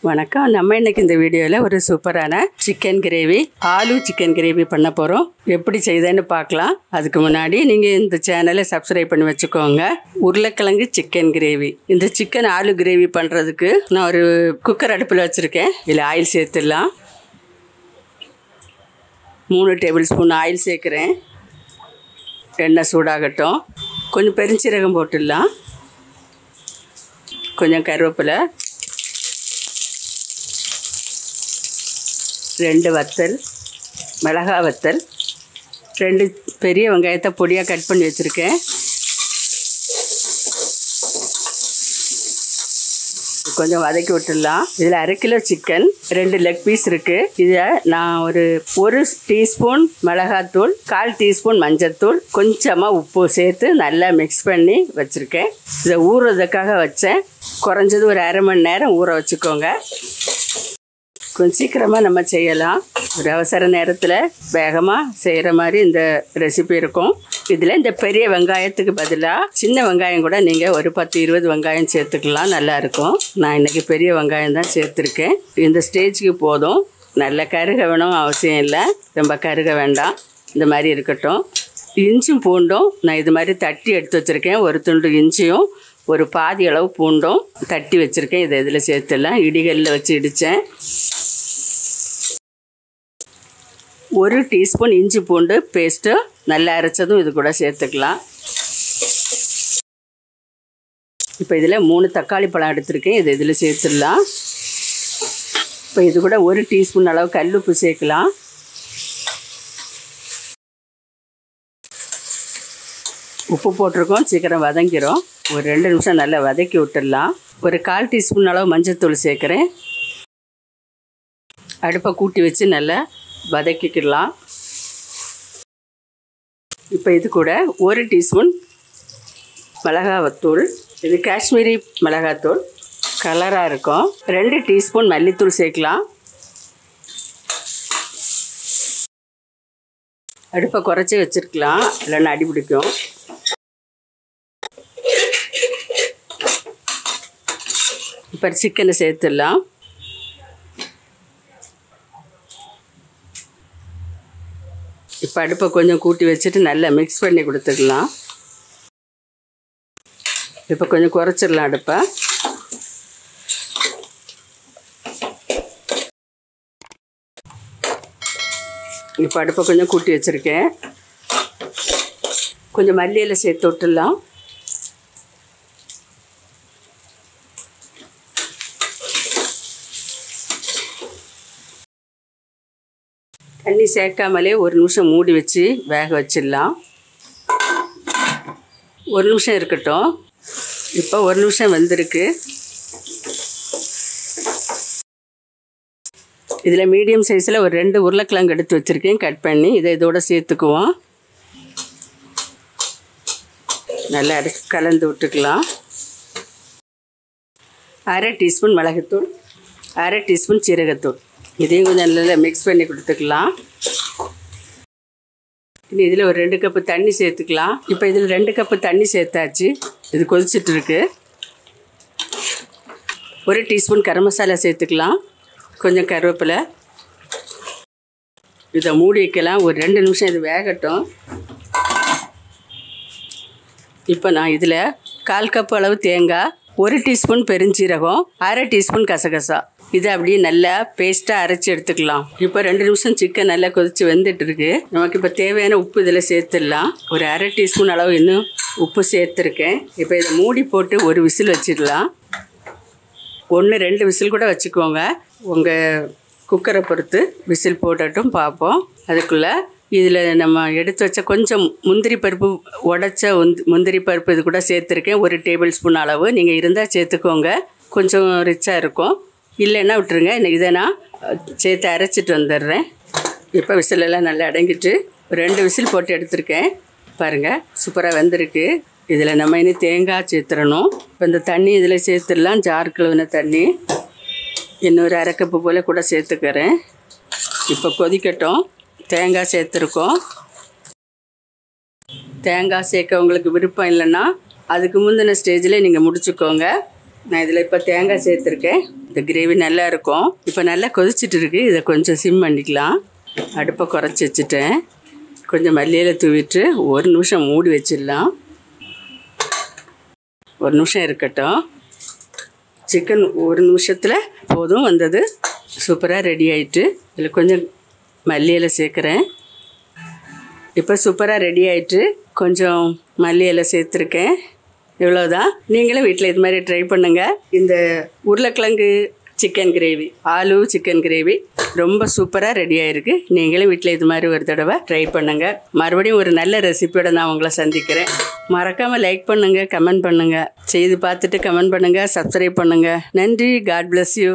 வணக்கம். நம்ம இன்னைக்கு இந்த வீடியோவில் ஒரு சூப்பரான chicken gravy, aloo chicken gravy பண்ண போகிறோம். எப்படி செய்தேன்னு பார்க்கலாம். அதுக்கு முன்னாடி நீங்கள் இந்த சேனலை சப்ஸ்கிரைப் பண்ணி வச்சுக்கோங்க. உருளைக்கிழங்கு சிக்கன் கிரேவி. இந்த சிக்கன் ஆலு கிரேவி பண்ணுறதுக்கு நான் ஒரு குக்கர் அடுப்பில் வச்சுருக்கேன். இதில் ஆயில் சேர்த்துடலாம். 3 டேபிள் ஸ்பூன் ஆயில் சேர்க்குறேன். எண்ணெய் சூடாகட்டும். கொஞ்சம் பெருஞ்சீரகம் போட்டுடலாம். கொஞ்சம் கருவேப்பிலை, 2 வத்தல், மிளகாய் வத்தல், 2 பெரிய வெங்காயத்தை பொடியாக கட் பண்ணி வச்சுருக்கேன். கொஞ்சம் வதக்கி விட்டுடலாம். இதில் 1/2 கிலோ சிக்கன், 2 லெக் பீஸ் இருக்குது. இதை நான் ஒரு 1 டீஸ்பூன் மிளகாத்தூள், 1/4 டீஸ்பூன் மஞ்சத்தூள், கொஞ்சமாக உப்பு சேர்த்து நல்லா மிக்ஸ் பண்ணி வச்சுருக்கேன். இதை ஊறுறதுக்காக வச்சேன். குறைஞ்சது ஒரு 1/2 மணி நேரம் ஊற வச்சுக்கோங்க. கொஞ்சம் சீக்கிரமாக நம்ம செய்யலாம். ஒரு அவசர நேரத்தில் வேகமாக செய்கிற மாதிரி இந்த ரெசிபி இருக்கும். இதில் இந்த பெரிய வெங்காயத்துக்கு பதிலாக சின்ன வெங்காயம் கூட நீங்கள் ஒரு 10-20 வெங்காயம் சேர்த்துக்கலாம், நல்லாயிருக்கும். நான் இன்றைக்கி பெரிய வெங்காயம் தான் சேர்த்துருக்கேன். இந்த ஸ்டேஜுக்கு போதும். நல்ல கருக வேணும் அவசியம் இல்லை, ரொம்ப கருக வேண்டாம். இந்த மாதிரி இருக்கட்டும். இஞ்சும் பூண்டும் நான் இது மாதிரி தட்டி எடுத்து வச்சுருக்கேன். ஒரு துண்டு இஞ்சியும் ஒரு பாதி அளவு பூண்டும் தட்டி வச்சுருக்கேன். இதை இதில் சேர்த்துடலாம். இடிகளில் வச்சு இடித்தேன். 1 டீஸ்பூன் இஞ்சி பூண்டு பேஸ்ட்டு நல்லா அரைச்சதும் இது கூட சேர்த்துக்கலாம். இப்போ இதில் 3 தக்காளி பழம் எடுத்துருக்கேன். இது இதில் சேர்த்துடலாம். இப்போ இது கூட 1 டீஸ்பூன் அளவு கல்லுப்பு சேர்க்கலாம். உப்பு போட்டிருக்கோம், சீக்கிரம் வதங்கிடும். ஒரு 2 நிமிஷம் நல்லா வதக்கி விட்டுடலாம். ஒரு 1/4 டீஸ்பூன் அளவு மஞ்சத்தூள் சேர்க்குறேன். அடுப்பை கூட்டி வச்சு நல்லா வதக்கிக்கலாம். இப்போ இது கூட 1 டீஸ்பூன் மிளகாத்தூள், இது காஷ்மீரி மிளகாத்தூள், கலராக இருக்கும். 2 டீஸ்பூன் மல்லித்தூள் சேர்க்கலாம். அடுப்பை குறைச்சி வச்சுருக்கலாம், இல்லைன்னா அடி பிடிக்கும். இப்போ சிக்கனை சேர்த்துடலாம். இப்போ அடுப்பை கொஞ்சம் கூட்டி வச்சுட்டு நல்லா மிக்ஸ் பண்ணி கொடுத்துக்கலாம். இப்போ கொஞ்சம் குறைச்சிடலாம் அடுப்பை. இப்போ அடுப்பை கொஞ்சம் கூட்டி வச்சுருக்கேன். கொஞ்சம் மல்லியில் சேர்த்து விட்டுடலாம். தண்ணி சேர்க்காமலே 1 நிமிஷம் மூடி வச்சு வேக வச்சிடலாம். 1 நிமிஷம் இருக்கட்டும். இப்போ 1 நிமிஷம் வெந்திருக்கு. இதில் மீடியம் சைஸில் ஒரு 2 உருளைக்கிழங்கு எடுத்து வச்சுருக்கேன், கட் பண்ணி. இதை இதோட சேர்த்துக்குவோம். நல்லா கலந்து விட்டுக்கலாம். 1/2 டீஸ்பூன் மிளகுத்தூள், 1/2 டீஸ்பூன் சீரகத்தூள், இதையும் கொஞ்சம் நல்லா மிக்ஸ் பண்ணி கொடுத்துக்கலாம். இனி இதில் ஒரு 2 கப்பு தண்ணி சேர்த்துக்கலாம். இப்போ இதில் 2 கப்பு தண்ணி சேர்த்தாச்சு. இது கொதிச்சிட்ருக்கு. 1 டீஸ்பூன் கரம் மசாலா சேர்த்துக்கலாம். கொஞ்சம் கருவேப்பிலை. இதை மூடி வைக்கலாம். ஒரு 2 நிமிஷம் இது வேகட்டும். இப்போ நான் இதில் 1/4 கப்பு அளவு தேங்காய், 1 டீஸ்பூன் பெருஞ்சீரகம், 1/2 டீஸ்பூன் கசகசா, இதை அப்படியே நல்லா பேஸ்ட்டாக அரைச்சி எடுத்துக்கலாம். இப்போ 2 நிமிஷம் சிக்கன் நல்லா கொதித்து வெந்துட்டுருக்கு. நமக்கு இப்போ தேவையான உப்பு இதில் சேர்த்துடலாம். ஒரு 1/2 டீஸ்பூன் அளவு இன்னும் உப்பு சேர்த்துருக்கேன். இப்போ இதை மூடி போட்டு ஒரு விசில் வச்சிடலாம். 1-2 விசில் கூட வச்சுக்கோங்க, உங்கள் குக்கரை பொறுத்து. விசில் போட்டட்டும், பார்ப்போம். அதுக்குள்ளே இதில் நம்ம எடுத்து வச்ச கொஞ்சம் முந்திரி பருப்பு, உடைச்ச முந்திரி பருப்பு இது கூட சேர்த்துருக்கேன். 1 டேபிள் ஸ்பூன் அளவு. நீங்கள் இருந்தால் சேர்த்துக்கோங்க, கொஞ்சம் ரிச்சாக இருக்கும். இல்லைன்னா விட்டுருங்க. இதை நான் சேர்த்து அரைச்சிட்டு வந்துடுறேன். இப்போ விசிலெல்லாம் நல்லா அடங்கிட்டு 2 விசில் போட்டு எடுத்துருக்கேன். பாருங்கள், சூப்பராக வெந்திருக்கு. இதில் நம்ம இனி தேங்காய் சேர்த்துடணும். இப்போ இந்த தண்ணி இதில் சேர்த்துடலாம். ஜார் கழுவின தண்ணி இன்னொரு 1/2 கப்பு போல் கூட சேர்த்துக்கிறேன். இப்போ கொதிக்கட்டும். தேங்காய் சேர்த்துருக்கோம். தேங்காய் சேர்க்க உங்களுக்கு விருப்பம் இல்லைன்னா அதுக்கு முந்தின ஸ்டேஜில் நீங்கள் முடிச்சுக்கோங்க. நான் இதில் இப்போ தேங்காய் சேர்த்துருக்கேன். இந்த கிரேவி நல்லா இருக்கும். இப்போ நல்லா கொதிச்சுட்டு இருக்குது. இதை கொஞ்சம் சிம் பண்ணிக்கலாம். அடுப்பை குறைச்சி வச்சுட்டேன். கொஞ்சம் மல்லியில் தூவிட்டு 1 நிமிஷம் மூடி வச்சிடலாம். 1 நிமிஷம் இருக்கட்டும். சிக்கன் 1 நிமிஷத்தில் போதும் வந்தது. சூப்பராக ரெடி ஆகிட்டு இதில் கொஞ்சம் மல்லியில் சேர்க்குறேன். இப்போ சூப்பராக ரெடி ஆகிட்டு கொஞ்சம் மல்லியில் சேர்த்துருக்கேன். இவ்வளோதான். நீங்களும் வீட்டில் இது மாதிரி ட்ரை பண்ணுங்கள். இந்த உருளைக்கிழங்கு chicken gravy, aloo chicken gravy ரொம்ப சூப்பராக ரெடி ஆகிருக்கு. நீங்களும் வீட்டில் இது மாதிரி ஒரு தடவை ட்ரை பண்ணுங்கள். மறுபடியும் ஒரு நல்ல ரெசிபியோடு நான் உங்களை சந்திக்கிறேன். மறக்காமல் லைக் பண்ணுங்கள், கமெண்ட் பண்ணுங்கள். செய்து பார்த்துட்டு கமெண்ட் பண்ணுங்கள், சப்ஸ்கிரைப் பண்ணுங்கள். நன்றி. God bless you.